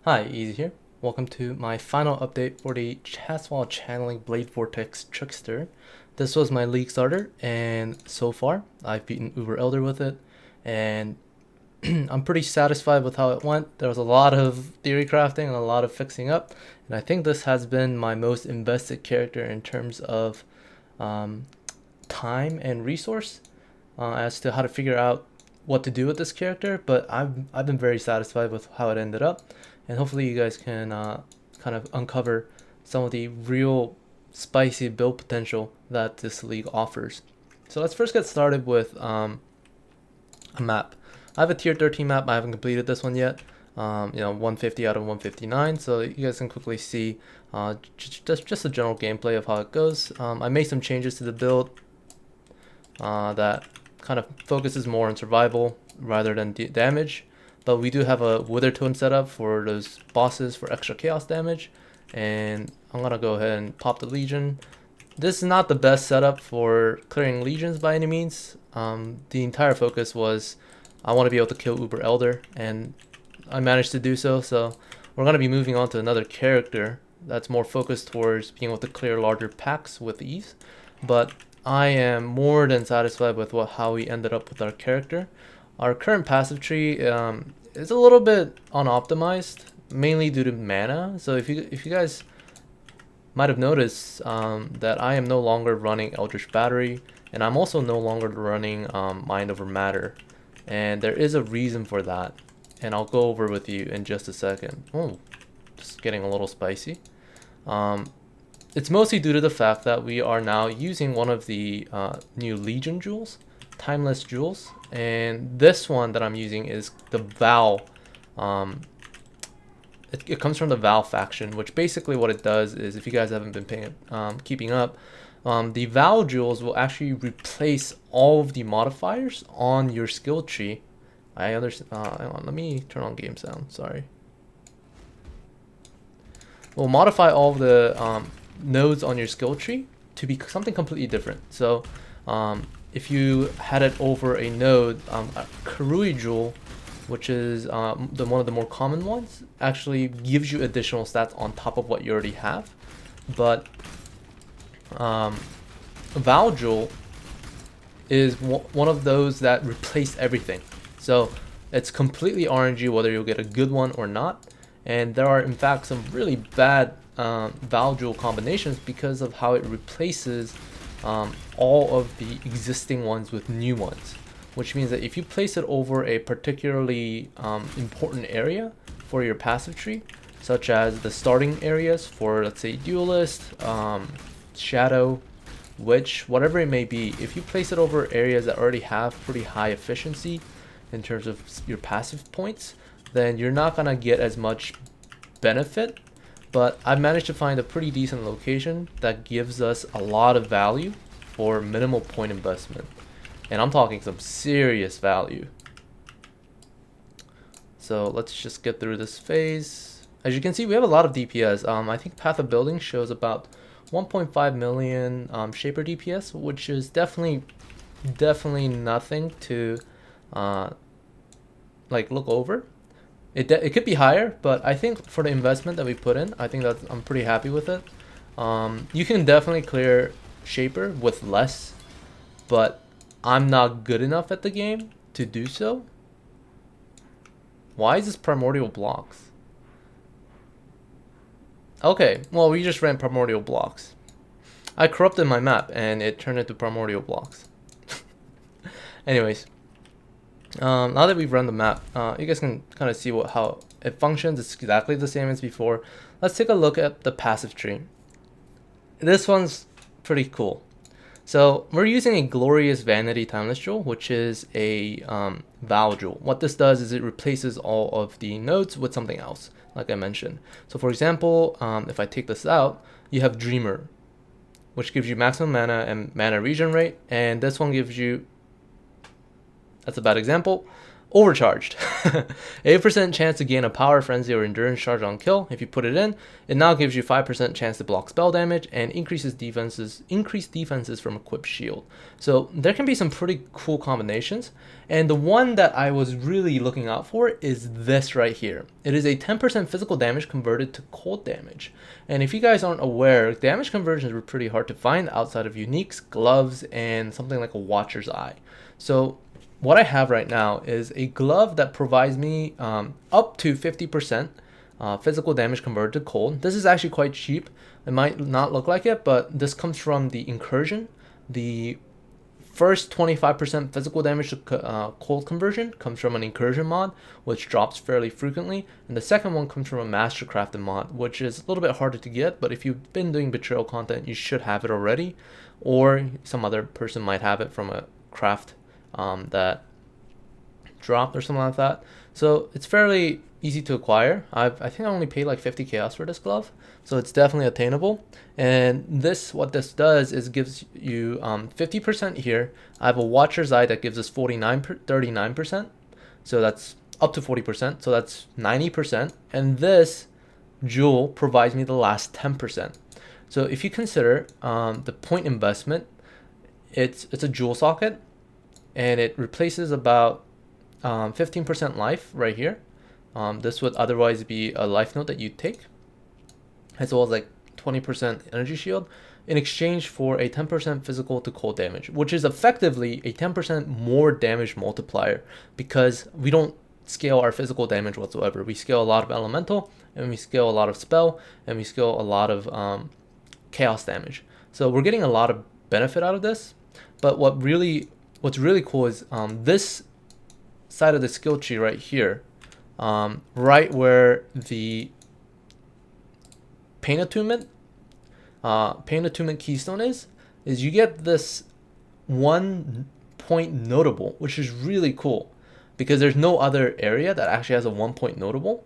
Hi, Easy here. Welcome to my final update for the Chaswell Channeling Blade Vortex Trickster. This was my league starter, and so far I've beaten Uber Elder with it, and I'm pretty satisfied with how it went. There was a lot of theory crafting and a lot of fixing up, and I think this has been my most invested character in terms of um, time and resource as to how to figure out what to do with this character. But I've been very satisfied with how it ended up, and hopefully you guys can kind of uncover some of the real spicy build potential that this league offers. So let's first get started with a map. I have a tier 13 map. I haven't completed this one yet. 150 out of 159. So you guys can quickly see just a general gameplay of how it goes. I made some changes to the build that kind of focuses more on survival rather than damage. But we do have a Wither Tone set up for those bosses for extra chaos damage. And I'm going to go ahead and pop the Legion. This is not the best setup for clearing Legions by any means. The entire focus was I want to be able to kill Uber Elder, and I managed to do so. So we're going to be moving on to another character that's more focused towards being able to clear larger packs with ease. But I am more than satisfied with how we ended up with our character. Our current passive tree is a little bit unoptimized, mainly due to mana. So if you guys might have noticed that I am no longer running Eldritch Battery, and I'm also no longer running Mind Over Matter. And there is a reason for that, and I'll go over with you in just a second. Oh, just getting a little spicy. It's mostly due to the fact that we are now using one of the new Legion jewels, Timeless Jewels, and this one that I'm using is the Val. It comes from the Val faction, which basically what it does is, if you guys haven't been keeping up, the Val jewels will actually replace all of the modifiers on your skill tree. I understand. Hang on, let me turn on game sound. Sorry. We'll modify all of the nodes on your skill tree to be something completely different. So if you had it over a node, a Karui jewel, which is one of the more common ones, actually gives you additional stats on top of what you already have. But Val jewel is one of those that replace everything. So it's completely RNG whether you'll get a good one or not. And there are in fact some really bad Val jewel combinations because of how it replaces all of the existing ones with new ones, which means that if you place it over a particularly important area for your passive tree, such as the starting areas for, let's say, Duelist, Shadow, Witch, whatever it may be, if you place it over areas that already have pretty high efficiency in terms of your passive points, then you're not gonna get as much benefit. But I've managed to find a pretty decent location that gives us a lot of value for minimal point investment, and I'm talking some serious value. So let's just get through this phase. As you can see, we have a lot of DPS. I think Path of Building shows about 1.5 million Shaper DPS, which is definitely nothing to like look over. It could be higher, but I think for the investment that we put in, I think that I'm pretty happy with it. You can definitely clear Shaper with less, but I'm not good enough at the game to do so. Why is this Primordial Blocks? Okay, well, we just ran Primordial Blocks. I corrupted my map and it turned into Primordial Blocks. Anyways, now that we've run the map, you guys can kind of see how it functions. It's exactly the same as before. Let's take a look at the passive tree. This one's pretty cool. So we're using a Glorious Vanity Timeless Jewel, which is a Val Jewel. What this does is it replaces all of the nodes with something else, like I mentioned. So for example, if I take this out, you have Dreamer, which gives you maximum mana and mana regen rate, and this one gives you, that's a bad example, overcharged. 8% chance to gain a power, frenzy, or endurance charge on kill. If you put it in, it now gives you 5% chance to block spell damage and increased defenses from equipped shield. So there can be some pretty cool combinations. And the one that I was really looking out for is this right here. It is a 10% physical damage converted to cold damage. And if you guys aren't aware, damage conversions were pretty hard to find outside of uniques, gloves, and something like a Watcher's Eye. So what I have right now is a glove that provides me up to 50% physical damage converted to cold. This is actually quite cheap. It might not look like it, but this comes from the Incursion. The first 25% physical damage to cold conversion comes from an Incursion mod, which drops fairly frequently. And the second one comes from a Mastercrafted mod, which is a little bit harder to get, but if you've been doing Betrayal content, you should have it already. Or some other person might have it from a craft that dropped or something like that. So it's fairly easy to acquire. I think I only paid like 50 chaos for this glove, so it's definitely attainable. And what this does is gives you 50% here. I have a Watcher's Eye that gives us 39%, so that's up to 40%, so that's 90%. And this jewel provides me the last 10%. So if you consider the point investment, it's a jewel socket, and it replaces about 15% life right here. This would otherwise be a life note that you take, as well as like 20% energy shield, in exchange for a 10% physical to cold damage, which is effectively a 10% more damage multiplier, because we don't scale our physical damage whatsoever. We scale a lot of elemental, and we scale a lot of spell, and we scale a lot of chaos damage. So we're getting a lot of benefit out of this. But what's really cool is this side of the skill tree right here, right where the Pain Attunement keystone is you get this 1 point notable, which is really cool because there's no other area that actually has a 1 point notable.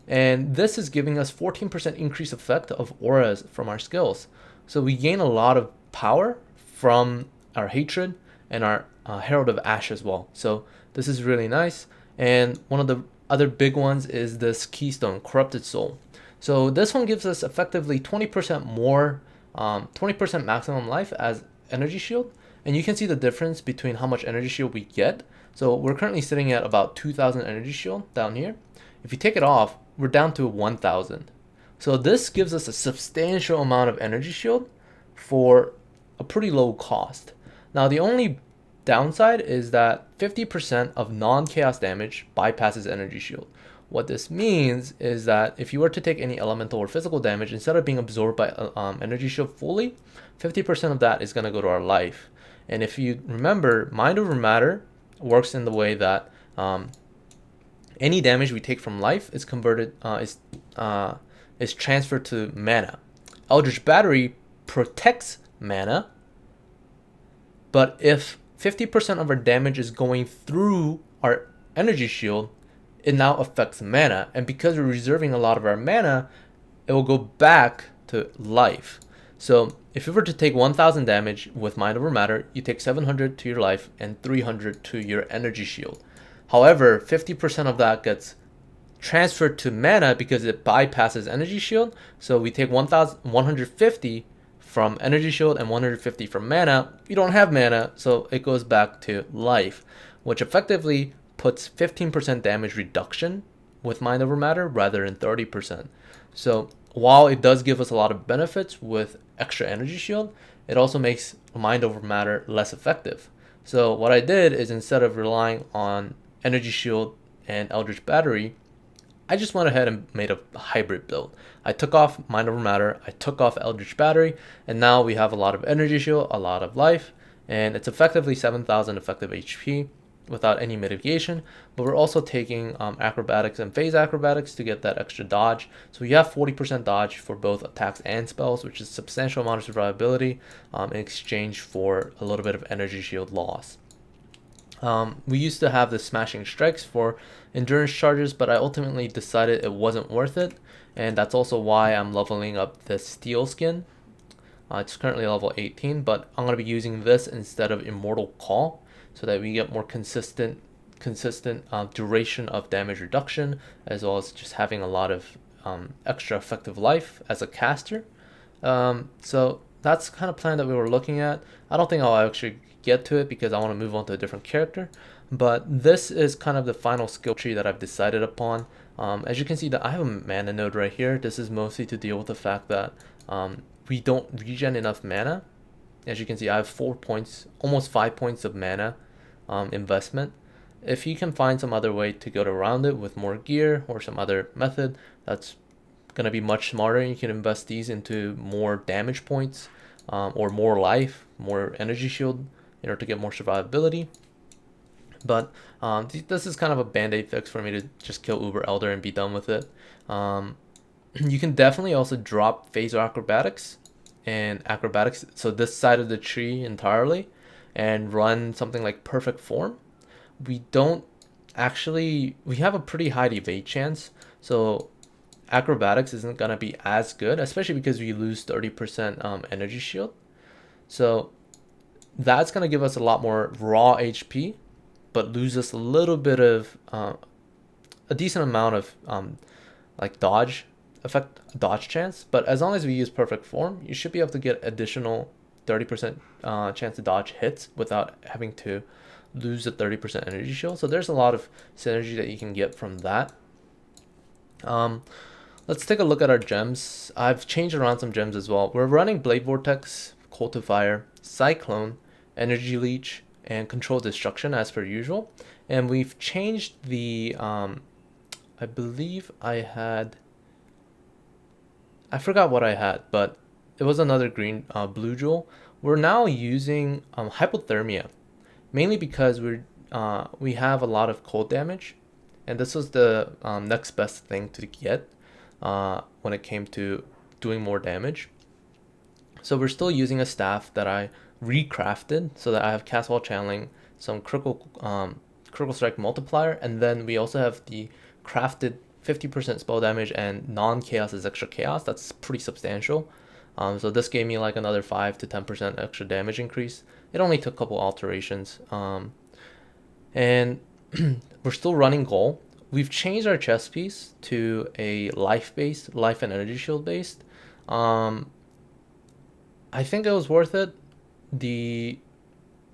And this is giving us 14% increase effect of auras from our skills. So we gain a lot of power from our hatred and our Herald of Ash as well. So this is really nice. And one of the other big ones is this keystone, Corrupted Soul. So this one gives us effectively 20% more, 20% maximum life as energy shield. And you can see the difference between how much energy shield we get. So we're currently sitting at about 2,000 energy shield down here. If you take it off, we're down to 1,000. So this gives us a substantial amount of energy shield for a pretty low cost. Now the only downside is that 50% of non-chaos damage bypasses energy shield. What this means is that if you were to take any elemental or physical damage, instead of being absorbed by energy shield fully, 50% of that is going to go to our life. And if you remember, Mind Over Matter works in the way that any damage we take from life is converted, is transferred to mana. Eldritch Battery protects mana, but if 50% of our damage is going through our energy shield, it now affects mana. And because we're reserving a lot of our mana, it will go back to life. So if you were to take 1,000 damage with Mind Over Matter, you take 700 to your life and 300 to your energy shield. However, 50% of that gets transferred to mana because it bypasses energy shield. So we take 1,150 from energy shield and 150 from mana. You don't have mana, so it goes back to life, which effectively puts 15% damage reduction with Mind Over Matter rather than 30%. So while it does give us a lot of benefits with extra energy shield, it also makes Mind Over Matter less effective. So what I did is, instead of relying on energy shield and Eldritch Battery, I just went ahead and made a hybrid build. I took off Mind Over Matter, I took off Eldritch Battery, and now we have a lot of energy shield, a lot of life, and it's effectively 7,000 effective HP without any mitigation. But we're also taking acrobatics and phase acrobatics to get that extra dodge. So we have 40% dodge for both attacks and spells, which is a substantial amount of survivability in exchange for a little bit of energy shield loss. We used to have the smashing strikes for endurance charges, but I ultimately decided it wasn't worth it, and that's also why I'm leveling up the steel skin. It's currently level 18, but I'm going to be using this instead of Immortal Call so that we get more consistent consistent duration of damage reduction, as well as just having a lot of extra effective life as a caster. So that's the kind of plan that we were looking at. I don't think I'll actually get to it because I want to move on to a different character, but this is kind of the final skill tree that I've decided upon. As you can see, that I have a mana node right here. This is mostly to deal with the fact that we don't regen enough mana. As you can see, I have 4 points, almost 5 points of mana investment. If you can find some other way to get around it with more gear or some other method, that's going to be much smarter. You can invest these into more damage points or more life, more energy shield in order to get more survivability. But this is kind of a band-aid fix for me to just kill Uber Elder and be done with it. You can definitely also drop Phaser Acrobatics and Acrobatics, so this side of the tree entirely, and run something like Perfect Form. We have a pretty high evade chance, so Acrobatics isn't going to be as good, especially because we lose 30% energy shield. So that's going to give us a lot more raw HP, but lose us a little bit of a decent amount of like dodge chance. But as long as we use Perfect Form, you should be able to get additional 30% chance to dodge hits without having to lose the 30% energy shield. So there's a lot of synergy that you can get from that. Let's take a look at our gems. I've changed around some gems as well. We're running Blade Vortex, Cold to Fire, Cyclone, Energy Leech, and Control Destruction as per usual. And we've changed the, I believe I forgot what I had, but it was another blue jewel. We're now using Hypothermia, mainly because we have a lot of cold damage, and this was the next best thing to get when it came to doing more damage. So we're still using a staff that I recrafted so that I have cast while channeling, some critical strike multiplier, and then we also have the crafted 50% spell damage and non-chaos is extra chaos. That's pretty substantial. So this gave me like another 5 to 10% extra damage increase. It only took a couple alterations. And we're still running Goal. We've changed our chest piece to a life and energy shield based. I think it was worth it.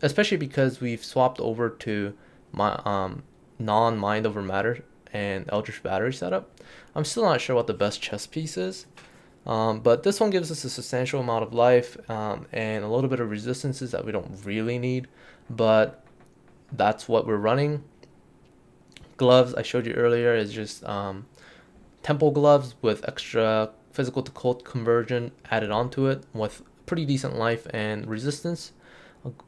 Especially because we've swapped over to my non-mind over matter and Eldritch Battery setup. I'm still not sure what the best chest piece is, but this one gives us a substantial amount of life and a little bit of resistances that we don't really need, but that's what we're running. Gloves I showed you earlier is just temple gloves with extra physical to cold conversion added onto it with pretty decent life and resistance.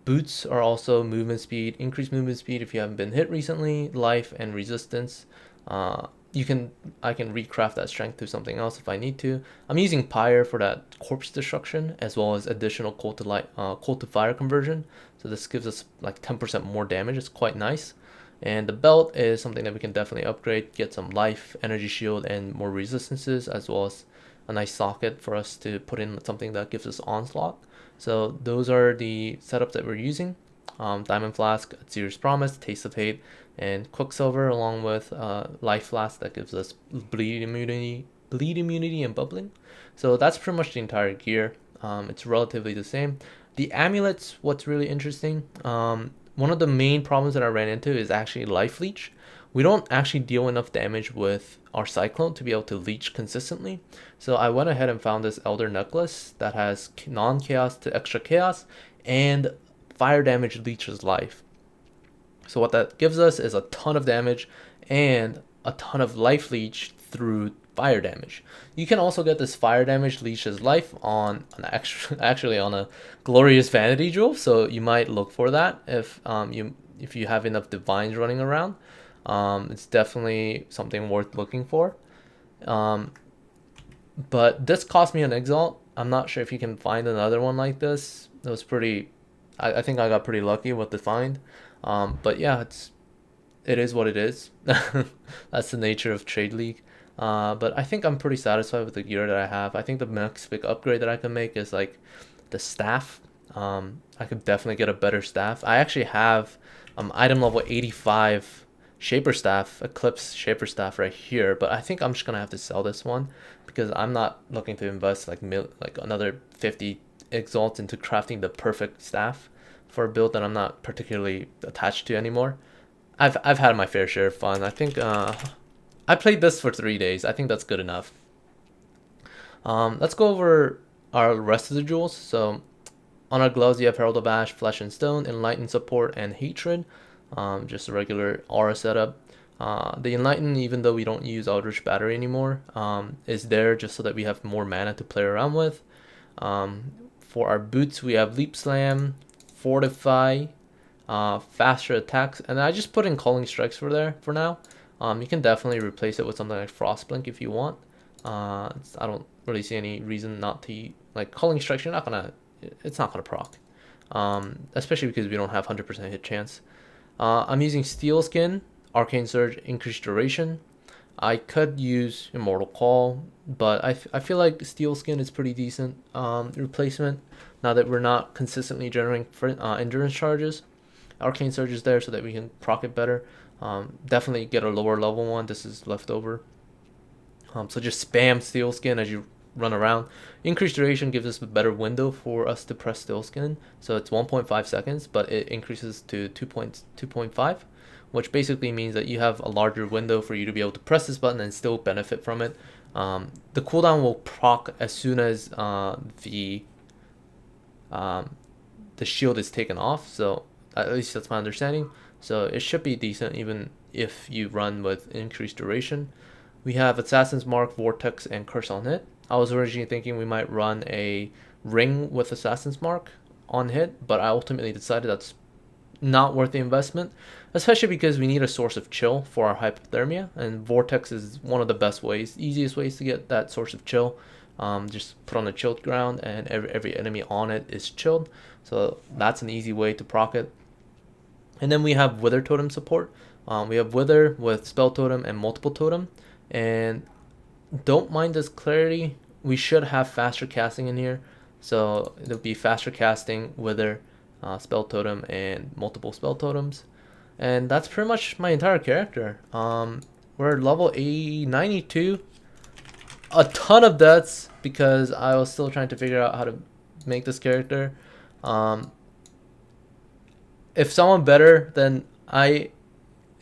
Boots are also movement speed, increased movement speed if you haven't been hit recently, life and resistance. I can recraft that strength to something else if I need to. I'm using Pyre for that corpse destruction as well as additional cold to fire conversion. So this gives us like 10% more damage. It's quite nice. And the belt is something that we can definitely upgrade, get some life, energy shield, and more resistances, as well as a nice socket for us to put in something that gives us onslaught. So those are the setups that we're using. Diamond Flask, Seer's Promise, Taste of Hate, and Quicksilver, along with Life Flask that gives us bleed immunity, and bubbling. So that's pretty much the entire gear. It's relatively the same. The amulets, what's really interesting, one of the main problems that I ran into is actually Life Leech. We don't actually deal enough damage with our Cyclone to be able to leech consistently. So I went ahead and found this Elder Necklace that has non-chaos to extra chaos and fire damage leeches life. So what that gives us is a ton of damage and a ton of life leech through fire damage. You can also get this fire damage leeches life on actually on a glorious vanity jewel, so you might look for that if you have enough divines running around. It's definitely something worth looking for. But this cost me an exalt. I'm not sure if you can find another one like this. It was pretty. I think I got pretty lucky with the find. But yeah, it is what it is. That's the nature of Trade League. But I think I'm pretty satisfied with the gear that I have. I think the next big upgrade that I can make is like the staff. I could definitely get a better staff. I actually have item level 85 Shaper Staff, Eclipse Shaper Staff right here, but I think I'm just gonna have to sell this one because I'm not looking to invest like another 50 exalts into crafting the perfect staff for a build that I'm not particularly attached to anymore. I've had my fair share of fun. I think I played this for 3 days. I think that's good enough. Let's go over our rest of the jewels. So on our gloves, you have Herald of Ash, Flesh and Stone, Enlighten Support, and Hatred. Just a regular aura setup. The Enlighten, even though we don't use Eldritch Battery anymore, is there just so that we have more mana to play around with. For our boots, we have Leap Slam, Fortify, faster attacks, and I just put in Calling Strikes for there for now. You can definitely replace it with something like Frostblink if you want. I don't really see any reason not to, like, Calling Strikes. It's not gonna proc, especially because we don't have 100% hit chance. I'm using Steel Skin, Arcane Surge, increased duration. I could use Immortal Call, but I feel like Steel Skin is pretty decent replacement now that we're not consistently generating endurance charges. Arcane Surge is there so that we can proc it better. Definitely get a lower level one. This is leftover. So just spam Steel Skin as you run around. Increased duration gives us a better window for us to press Steel Skin. So it's 1.5 seconds, but it increases to 2.5, which basically means that you have a larger window for you to be able to press this button and still benefit from it. The cooldown will proc as soon as the shield is taken off. So at least that's my understanding. So it should be decent even if you run with increased duration. We have Assassin's Mark, Vortex, and Curse on hit. I was originally thinking we might run a ring with Assassin's Mark on hit, but I ultimately decided that's not worth the investment, especially because we need a source of chill for our hypothermia, and Vortex is one of the best ways, easiest ways to get that source of chill. Just put on a chilled ground and every enemy on it is chilled, so that's an easy way to proc it. And then we have Wither Totem support. We have Wither with Spell Totem and Multiple Totem, and don't mind this clarity, we should have faster casting in here, so it'll be faster casting, Wither, Spell Totem, and multiple Spell Totems. And that's pretty much my entire character. We're level 92. A ton of deaths because I was still trying to figure out how to make this character. If someone better than I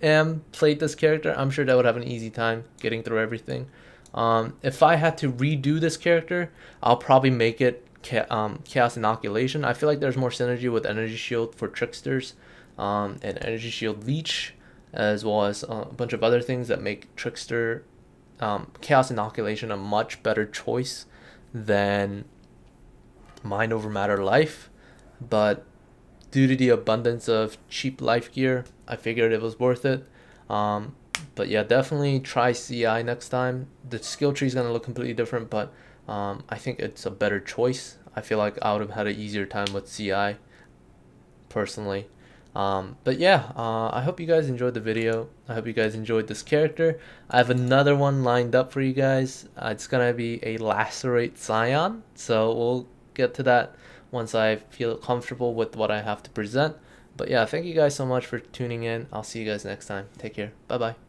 am played this character, I'm sure they would have an easy time getting through everything. If I had to redo this character, I'll probably make it Chaos Inoculation. I feel like there's more synergy with Energy Shield for Tricksters, and Energy Shield Leech, as well as a bunch of other things that make Trickster Chaos Inoculation a much better choice than Mind Over Matter Life. But due to the abundance of cheap life gear, I figured it was worth it. But yeah, definitely try CI next time. The skill tree is going to look completely different, but I think it's a better choice. I feel like I would have had an easier time with CI, personally. But yeah, I hope you guys enjoyed the video. I hope you guys enjoyed this character. I have another one lined up for you guys. It's going to be a Lacerate Scion, so we'll get to that once I feel comfortable with what I have to present. But yeah, thank you guys so much for tuning in. I'll see you guys next time. Take care. Bye bye.